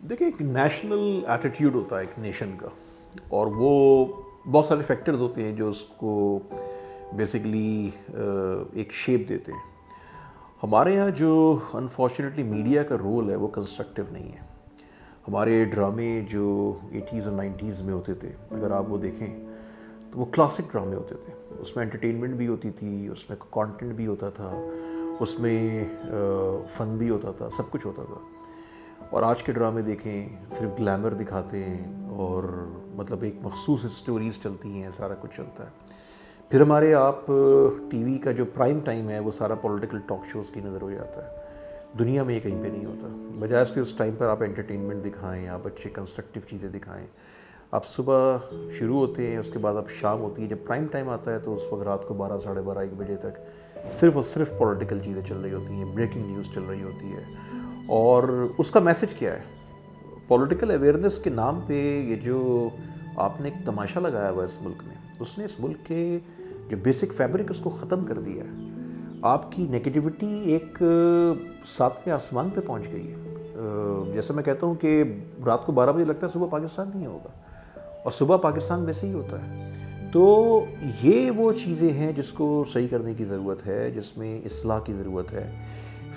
دیکھیں ایک national attitude ہوتا ہے ایک نیشن کا، اور وہ بہت سارے فیکٹرز ہوتے ہیں جو اس کو بیسیکلی ایک شیپ دیتے ہیں. ہمارے یہاں جو انفارچونیٹلی میڈیا کا رول ہے وہ کنسٹرکٹیو نہیں ہے. ہمارے ڈرامے جو 80s اور 90s میں ہوتے تھے، اگر آپ وہ دیکھیں تو وہ کلاسک ڈرامے ہوتے تھے. اس میں انٹرٹینمنٹ بھی ہوتی تھی، اس میں کانٹینٹ بھی ہوتا تھا، اس میں فن بھی ہوتا تھا، سب کچھ ہوتا تھا. اور آج کے ڈرامے دیکھیں صرف گلیمر دکھاتے ہیں اور مطلب ایک مخصوص اسٹوریز چلتی ہیں، سارا کچھ چلتا ہے. پھر ہمارے آپ ٹی وی کا جو پرائم ٹائم ہے وہ سارا پولیٹیکل ٹاک شوز کی نظر ہو جاتا ہے. دنیا میں یہ کہیں پہ نہیں ہوتا. بجائے اس کے اس ٹائم پر آپ انٹرٹینمنٹ دکھائیں، آپ اچھے کنسٹرکٹیو چیزیں دکھائیں. آپ صبح شروع ہوتے ہیں، اس کے بعد اب شام ہوتی ہے. جب پرائم ٹائم آتا ہے تو اس وقت رات کو 12 ساڑھے 12 1 بجے تک صرف اور صرف پولیٹیکل چیزیں چل رہی ہوتی ہیں، بریکنگ نیوز چل رہی ہوتی ہے. اور اس کا میسج کیا ہے؟ پولیٹیکل اویئرنیس کے نام پہ یہ جو آپ نے ایک تماشا لگایا ہوا ہے اس ملک میں، اس نے اس ملک کے جو بیسک فیبرک اس کو ختم کر دیا ہے. آپ کی نیگیٹیوٹی ایک 7ویں آسمان پہ پہنچ گئی ہے. جیسے میں کہتا ہوں کہ رات کو 12 بجے لگتا ہے صبح پاکستان نہیں ہوگا، اور صبح پاکستان ویسے ہی ہوتا ہے. تو یہ وہ چیزیں ہیں جس کو صحیح کرنے کی ضرورت ہے، جس میں اصلاح کی ضرورت ہے.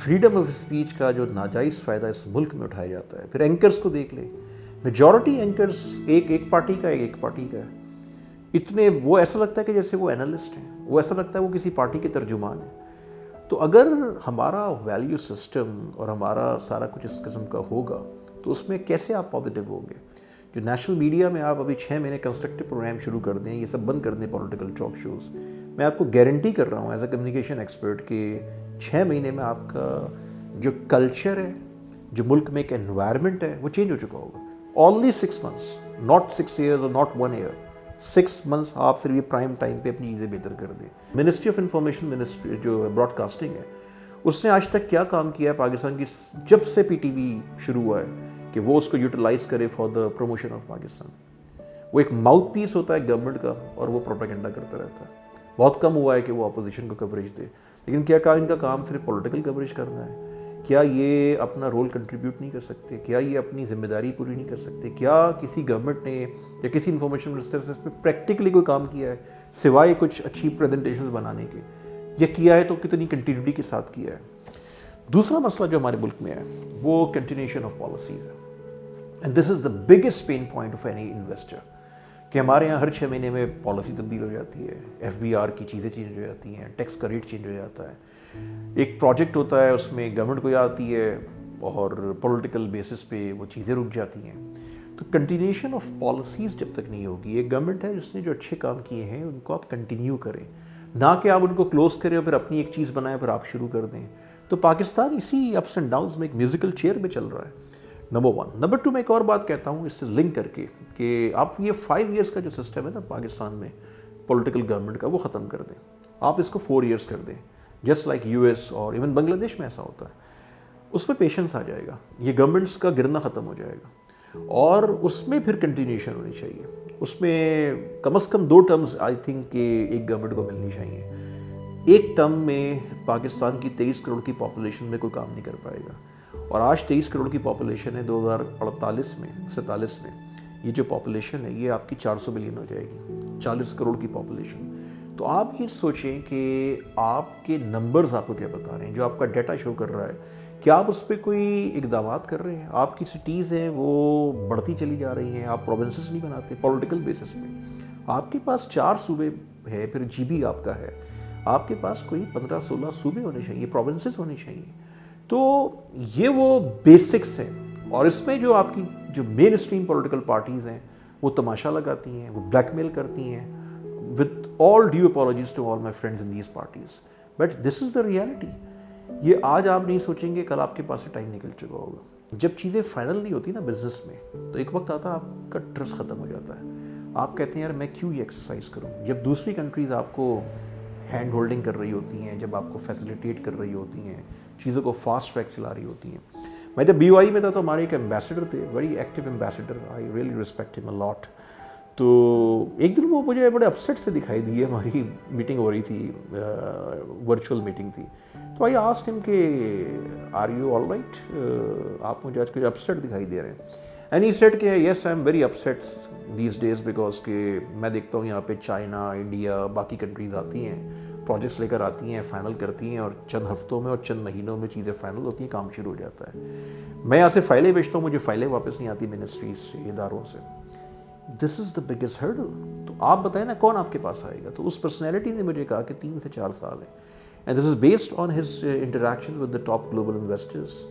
فریڈم آف اسپیچ کا جو ناجائز فائدہ اس ملک میں اٹھایا جاتا ہے. پھر اینکرز کو دیکھ لیں، میجورٹی اینکرز ایک پارٹی کا ایک پارٹی کا ہے. اتنے وہ ایسا لگتا ہے کہ جیسے وہ اینالسٹ ہیں، وہ ایسا لگتا ہے وہ کسی پارٹی کے ترجمان ہیں. تو اگر ہمارا ویلیو سسٹم اور ہمارا سارا کچھ اس قسم کا ہوگا تو اس میں کیسے آپ پازیٹیو ہوں گے؟ جو نیشنل میڈیا میں آپ ابھی 6 مہینے کنسٹرکٹیو پروگرام شروع کر دیں، یہ سب بند کر دیں پولیٹیکل ٹاک شوز، میں آپ کو گارنٹی کر رہا ہوں ایز اے کمیونیکیشن ایکسپرٹ کہ 6 مہینے میں آپ کا جو کلچر ہے، جو ملک میں ایک انوائرمنٹ ہے، وہ چینج ہو چکا ہوگا. اونلی 6 months، ناٹ 6 years اور ناٹ 1 year. 6 months آپ صرف یہ پرائم ٹائم پہ اپنی چیزیں بہتر کر دیں. منسٹری آف انفارمیشن، منسٹری جو براڈ کاسٹنگ ہے، اس نے آج تک کیا کام کیا ہے پاکستان کی جب سے پی ٹی وی شروع ہوا ہے کہ وہ اس کو یوٹیلائز کرے for the promotion of Pakistan? وہ ایک ماؤتھ پیس ہوتا ہے گورنمنٹ کا اور وہ پروپیگنڈا کرتا رہتا ہے. بہت کم ہوا ہے کہ وہ اپوزیشن کو کوریج دے. لیکن کیا ان کا کام صرف پولیٹیکل کوریج کرنا ہے؟ کیا یہ اپنا رول کنٹریبیوٹ نہیں کر سکتے؟ کیا یہ اپنی ذمہ داری پوری نہیں کر سکتے؟ کیا کسی گورنمنٹ نے یا کسی انفارمیشن منسٹر سے اس پہ پریکٹیکلی کوئی کام کیا ہے سوائے کچھ اچھی پریزنٹیشنز بنانے کے؟ یا کیا ہے تو کتنی کنٹینیوٹی کے ساتھ کیا ہے؟ دوسرا مسئلہ جو ہمارے ملک میں ہے وہ کنٹینیوشن آف پالیسیز ہے. And this is the biggest pain point of any investor کہ ہمارے یہاں ہر 6 مہینے میں پالیسی تبدیل ہو جاتی ہے، ایف بی آر کی چیزیں چینج ہو جاتی ہیں، ٹیکس کا ریٹ چینج ہو جاتا ہے. ایک پروجیکٹ ہوتا ہے، اس میں گورنمنٹ کوئی آتی ہے اور پولیٹیکل بیسس پہ وہ چیزیں رک جاتی ہیں. تو کنٹینیوشن آف پالیسیز جب تک نہیں ہوگی، ایک گورنمنٹ ہے جس نے جو اچھے کام کیے ہیں ان کو آپ کنٹینیو کریں، نہ کہ آپ ان کو کلوز کریں اور پھر اپنی ایک چیز بنائیں پھر آپ شروع کر دیں. تو پاکستان اسی اپس اینڈ ڈاؤنز میں ایک میوزیکل چیئر پہ چل رہا ہے. نمبر 1. نمبر 2 میں ایک اور بات کہتا ہوں اس سے لنک کر کے کہ آپ یہ 5 years کا جو سسٹم ہے نا پاکستان میں پولیٹیکل گورنمنٹ کا، وہ ختم کر دیں. آپ اس کو 4 years کر دیں، جسٹ لائک یو ایس اور ایون بنگلہ دیش میں ایسا ہوتا ہے. اس میں پیشنس آ جائے گا، یہ گورنمنٹس کا گرنا ختم ہو جائے گا، اور اس میں پھر کنٹینیوشن ہونی چاہیے. اس میں کم از کم 2 terms آئی تھنک کہ ایک گورنمنٹ کو ملنی چاہیے. ایک ٹرم میں پاکستان کی 23 کروڑ کی پاپولیشن میں کوئی کام نہیں کر پائے گا، اور آج 23 کروڑ کی پاپولیشن ہے. 2048 میں 47 میں یہ جو پاپولیشن ہے یہ آپ کی 400 ملین ہو جائے گی، 40 کروڑ کی پاپولیشن. تو آپ یہ سوچیں کہ آپ کے نمبرز آپ کو کیا بتا رہے ہیں، جو آپ کا ڈیٹا شو کر رہا ہے، کیا آپ اس پہ کوئی اقدامات کر رہے ہیں؟ آپ کی سٹیز ہیں وہ بڑھتی چلی جا رہی ہیں، آپ پروونسز نہیں بناتے پولیٹیکل بیسس پہ. آپ کے پاس 4 صوبے ہے، پھر جی بی آپ کا ہے، آپ کے پاس کوئی 15-16 صوبے ہونے چاہیے، پروونسز ہونے چاہیے. تو یہ وہ بیسکس ہیں. اور اس میں جو آپ کی جو مین اسٹریم پولیٹیکل پارٹیز ہیں وہ تماشا لگاتی ہیں، وہ بلیک میل کرتی ہیں. with all due apologies to all my friends in these parties, but this is the reality. یہ آج آپ نہیں سوچیں گے، کل آپ کے پاس سے ٹائم نکل چکا ہوگا. جب چیزیں فائنل نہیں ہوتی نا بزنس میں، تو ایک وقت آتا ہے آپ کا ٹرسٹ ختم ہو جاتا ہے. آپ کہتے ہیں یار میں کیوں یہ ایکسرسائز کروں؟ جب دوسری کنٹریز آپ کو ہینڈ ہولڈنگ کر رہی ہوتی ہیں، جب آپ کو فیسیلیٹیٹ کر رہی ہوتی ہیں، چیزوں کو فاسٹ ٹریک چلا رہی ہوتی ہیں. میں جب BOI میں تھا تو ہمارے ایک ایمبیسڈر تھے، very active ambassador, I really respect ہم اے لاٹ. تو ایک دن وہ مجھے بڑے اپسیٹ سے دکھائی دی. ہماری میٹنگ ہو رہی تھی, ورچوئل میٹنگ تھی. تو آئی آسکڈ ہم کہ آر یو آل رائٹ, آپ مجھے آج کچھ اپسیٹ دکھائی دے رہے ہیں. اینڈ ہی سیڈ کہ yes I am very upset these days because کہ میں دیکھتا ہوں یہاں پہ چائنا, انڈیا, باقی کنٹریز آتی ہیں, پروجیکٹس لے کر آتی ہیں, فائنل کرتی ہیں, اور چند ہفتوں میں اور چند مہینوں میں چیزیں فائنل ہوتی ہیں, کام شروع ہو جاتا ہے. میں یہاں سے فائلیں بیچتا ہوں, مجھے فائلیں واپس نہیں آتی منسٹریز سے, اداروں سے. دس از دا بگیسٹ ہرڈل. تو آپ بتائیں نا کون آپ کے پاس آئے گا. تو اس پرسنالٹی نے مجھے کہا کہ 3 سے 4 سال ہے. And this is based on his interaction with the top global investors,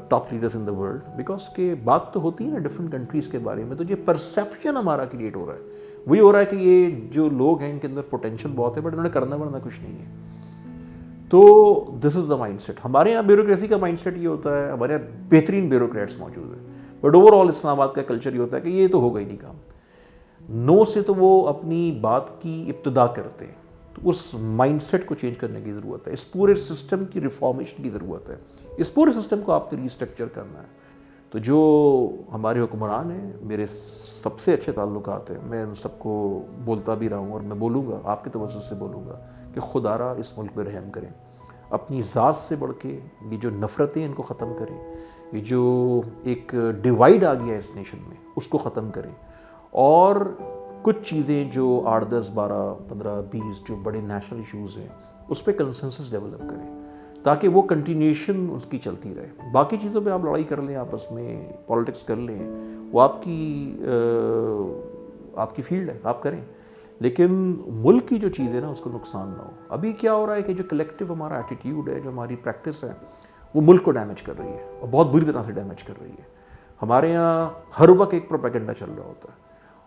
top leaders in the world. Because کہ بات تو ہوتی ہے نا ڈفرنٹ کنٹریز کے بارے میں, تو یہ پرسیپشن ہمارا کریٹ ہو رہا ہے. وہی ہو رہا ہے کہ یہ جو لوگ ہیں ان کے اندر پوٹینشیل بہت ہے, بٹ انہوں نے کرنا بڑھنا کچھ نہیں ہے. تو دس از دا مائنڈ سیٹ. ہمارے یہاں بیوروکریسی کا مائنڈ سیٹ یہ ہوتا ہے, ہمارے یہاں بہترین بیوروکریٹس موجود ہیں, بٹ اوور آل اسلام آباد کا کلچر یہ ہوتا ہے کہ یہ تو ہوگا ہی نہیں کام. نو سے تو وہ اپنی بات کی ابتدا کرتے ہیں. تو اس مائنڈ سیٹ کو چینج کرنے کی ضرورت ہے. اس پورے سسٹم کی ریفارمیشن کی ضرورت ہے. اس پورے سسٹم کو آپ نے ریسٹرکچر کرنا ہے. تو جو ہمارے حکمران ہیں, میرے سب سے اچھے تعلقات ہیں, میں ان سب کو بولتا بھی رہا ہوں, اور میں بولوں گا, آپ کے توسط سے بولوں گا کہ خدا را اس ملک میں رحم کریں. اپنی ذات سے بڑھ کے یہ جو نفرتیں ان کو ختم کریں, یہ جو ایک ڈیوائڈ آ گیا ہے اس نیشن میں, اس کو ختم کریں. اور کچھ چیزیں جو 8, 10, 12, 15, 20 جو بڑے نیشنل ایشوز ہیں, اس پہ کنسنسس ڈیولپ کریں تاکہ وہ کنٹینیوشن اس کی چلتی رہے. باقی چیزوں پہ آپ لڑائی کر لیں, آپس میں پالیٹکس کر لیں, وہ آپ کی فیلڈ ہے, آپ کریں, لیکن ملک کی جو چیز ہے نا اس کو نقصان نہ ہو. ابھی کیا ہو رہا ہے کہ جو کلیکٹیو ہمارا ایٹیٹیوڈ ہے, جو ہماری پریکٹس ہے, وہ ملک کو ڈیمیج کر رہی ہے, اور بہت بری طرح سے ڈیمیج کر رہی ہے. ہمارے یہاں ہر وقت ایک پروپیگنڈا چل رہا ہوتا ہے,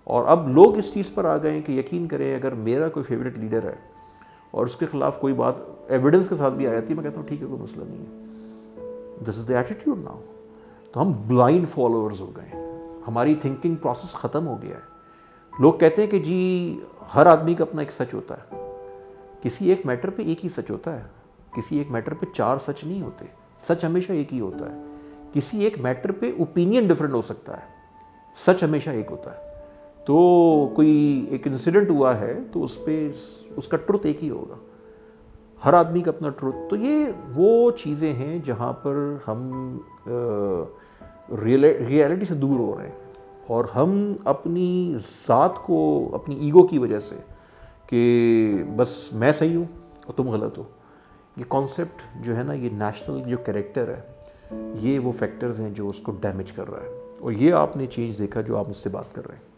اور اب لوگ اس چیز پر آ گئے ہیں کہ یقین کریں اگر میرا کوئی فیوریٹ لیڈر ہے اور اس کے خلاف کوئی بات ایویڈنس کے ساتھ بھی آ جاتی ہے, میں کہتا ہوں ٹھیک ہے, کوئی مسئلہ نہیں ہے. دس از دا ایٹیٹیوڈ ناؤ. تو ہم بلائنڈ فالوورز ہو گئے ہیں, ہماری تھنکنگ پروسیس ختم ہو گیا ہے. لوگ کہتے ہیں کہ جی ہر آدمی کا اپنا ایک سچ ہوتا ہے. کسی ایک میٹر پہ ایک ہی سچ ہوتا ہے, کسی ایک میٹر پہ 4 سچ نہیں ہوتے. سچ ہمیشہ ایک ہی ہوتا ہے. کسی ایک میٹر پہ اوپینین ڈفرینٹ ہو سکتا ہے, سچ ہمیشہ ایک ہوتا ہے. تو کوئی ایک انسیڈنٹ ہوا ہے تو اس پہ اس کا ٹروتھ ایک ہی ہوگا, ہر آدمی کا اپنا ٹروتھ. تو یہ وہ چیزیں ہیں جہاں پر ہم ریئلٹی سے دور ہو رہے ہیں, اور ہم اپنی ذات کو, اپنی ایگو کی وجہ سے کہ بس میں صحیح ہوں اور تم غلط ہو, یہ کانسیپٹ جو ہے نا, یہ نیشنل جو کریکٹر ہے, یہ وہ فیکٹرز ہیں جو اس کو ڈیمیج کر رہا ہے. اور یہ آپ نے چینج دیکھا جو آپ مجھ سے بات کر رہے ہیں.